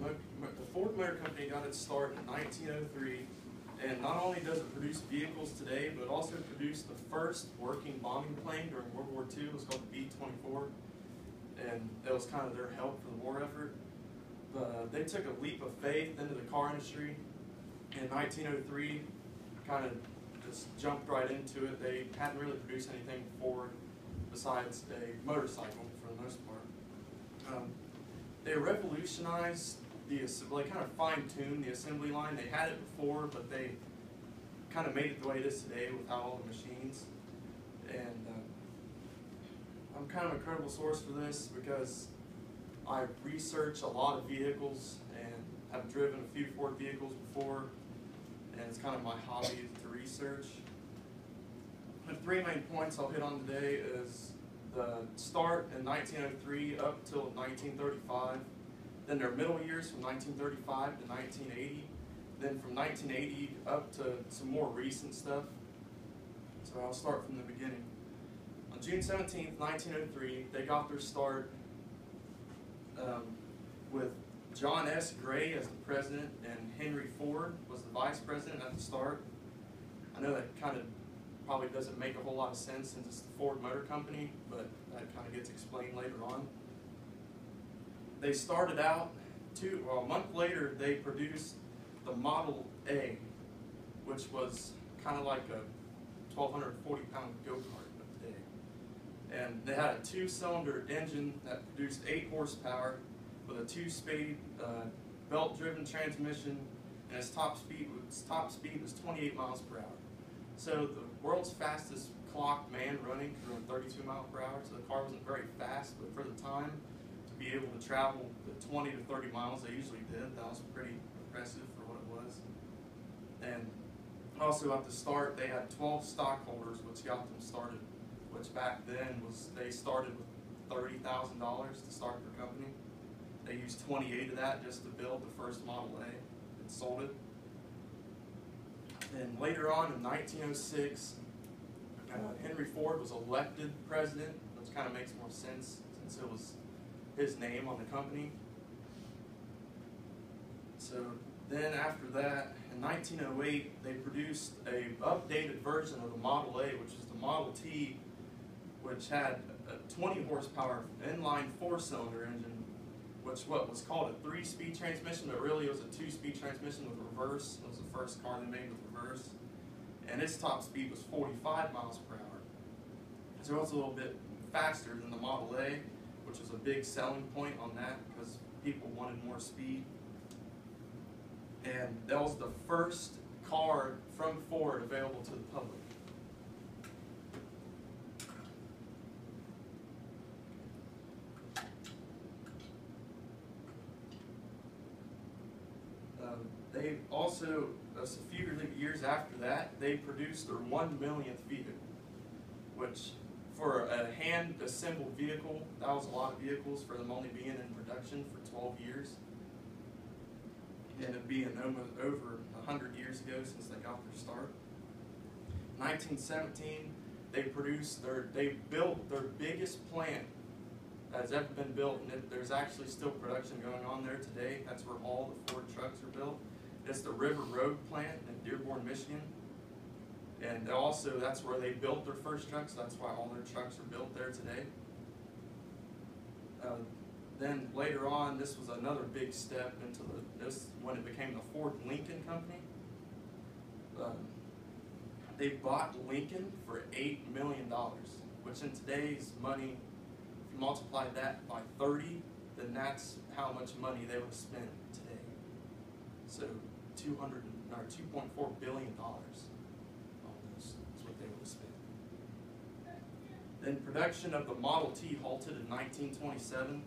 the Ford Motor Company got its start in 1903, and not only does it produce vehicles today, but it also produced the first working bombing plane during World War II. It was called the B-24, and that was kind of their help for the war effort. But they took a leap of faith into the car industry in 1903, kind of just jumped right into it. They hadn't really produced anything before besides a motorcycle for the most part. They revolutionized the assembly, kind of fine-tuned the assembly line. They had it before, but they kind of made it the way it is today without all the machines. And I'm kind of a credible source for this because I research a lot of vehicles and have driven a few Ford vehicles before, and it's kind of my hobby to research. The three main points I'll hit on today is the start in 1903 up till 1935, then their middle years from 1935 to 1980, then from 1980 up to some more recent stuff. So I'll start from the beginning. On June 17th, 1903, they got their start with John S. Gray as the president and Henry Ford was the vice president at the start. I know that kind of probably doesn't make a whole lot of sense since it's the Ford Motor Company, but that kind of gets explained later on. They started out a month later, they produced the Model A, which was kind of like a 1,240-pound go-kart of the day. And they had a 2-cylinder engine that produced 8 horsepower with a 2-speed belt-driven transmission, and its top speed was 28 miles per hour. So the world's fastest clocked man running could run 32 miles per hour, so the car wasn't very fast, but for the time, to be able to travel the 20 to 30 miles they usually did, that was pretty impressive for what it was. And also at the start, they had 12 stockholders, which got them started, which back then was, they started with $30,000 to start their company. They used 28 of that just to build the first Model A and sold it. Then later on in 1906, Henry Ford was elected president, which kind of makes more sense since it was his name on the company. So then after that, in 1908, they produced a updated version of the Model A, which is the Model T, which had a 20 horsepower inline 4-cylinder engine, which was called a 3-speed transmission, but really it was a 2-speed transmission with reverse. It was the first car they made with reverse. And its top speed was 45 miles per hour. So it was a little bit faster than the Model A, which was a big selling point on that because people wanted more speed. And that was the first car from Ford available to the public. They also, a few years after that, they produced their 1 millionth vehicle, which for a hand-assembled vehicle, that was a lot of vehicles for them only being in production for 12 years. And it being almost over 100 years ago since they got their start. In 1917, they built their biggest plant that's ever been built, and there's actually still production going on there today. That's where all the Ford trucks are built. It's the River Road plant in Dearborn, Michigan. And also, that's where they built their first trucks. That's why all their trucks are built there today. Then later on, this was another big step into this when it became the Ford Lincoln Company. They bought Lincoln for $8 million, which in today's money, if you multiply that by 30, then that's how much money they would have spent today. So $2.4 billion almost is what they would have spent. Then production of the Model T halted in 1927,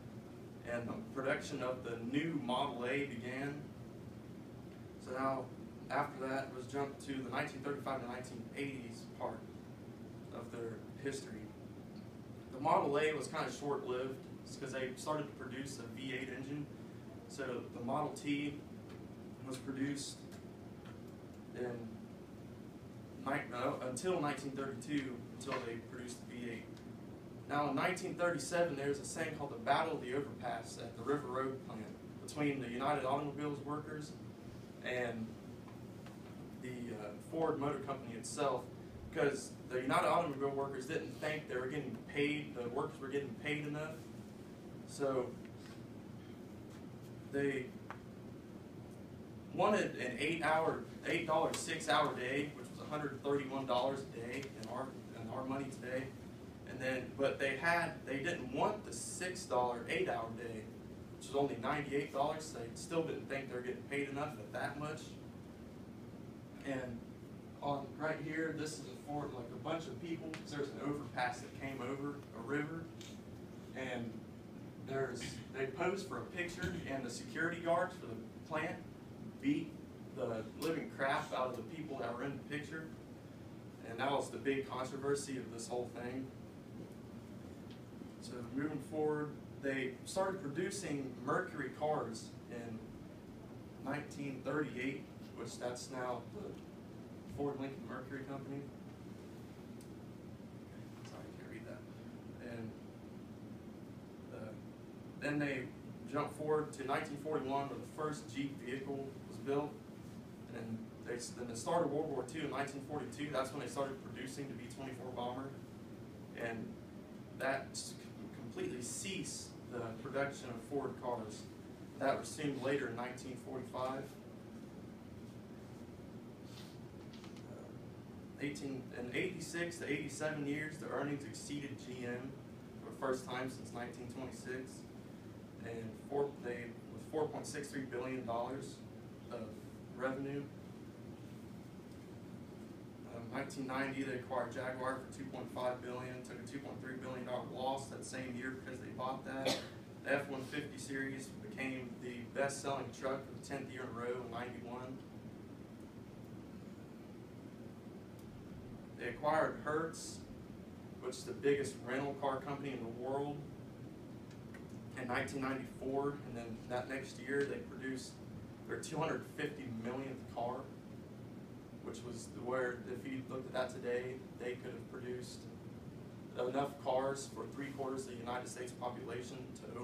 and the production of the new Model A began. So now, after that, was jumped to the 1935 to 1980s part of their history. The Model A was kind of short-lived because they started to produce a V8 engine. So the Model T was produced until 1932, until they produced the V8. Now in 1937, there was a thing called the Battle of the Overpass at the River Road plant. between the United Automobiles workers and the Ford Motor Company itself, because the United Automobile workers didn't think they were getting paid, the workers were getting paid enough, so they wanted an $8 6-hour day, which was $131 a day in our money today, and then they didn't want the $6 8-hour day, which was only $98. So they still didn't think they were getting paid enough at that much. And on right here, this is for like a bunch of people. There's an overpass that came over a river, and they posed for a picture, and the security guards for the plant beat the living crap out of the people that were in the picture, and that was the big controversy of this whole thing. So moving forward, they started producing Mercury cars in 1938, which that's now the Ford Lincoln Mercury Company. Sorry, I can't read that. And then they jumped forward to 1941, where the first Jeep vehicle was built. And then the start of World War II in 1942, that's when they started producing the B-24 bomber. And that completely ceased the production of Ford cars. That resumed later in 1945. In 86 to 87 years, the earnings exceeded GM for the first time since 1926, and with $4.63 billion of revenue. 1990, they acquired Jaguar for $2.5 billion, took a $2.3 billion loss that same year because they bought that. The F-150 series became the best-selling truck for the 10th year in a row in '91. They acquired Hertz, which is the biggest rental car company in the world, in 1994, and then that next year they produced their 250 millionth car, which was where, if you looked at that today, they could have produced enough cars for 3/4 of the United States population to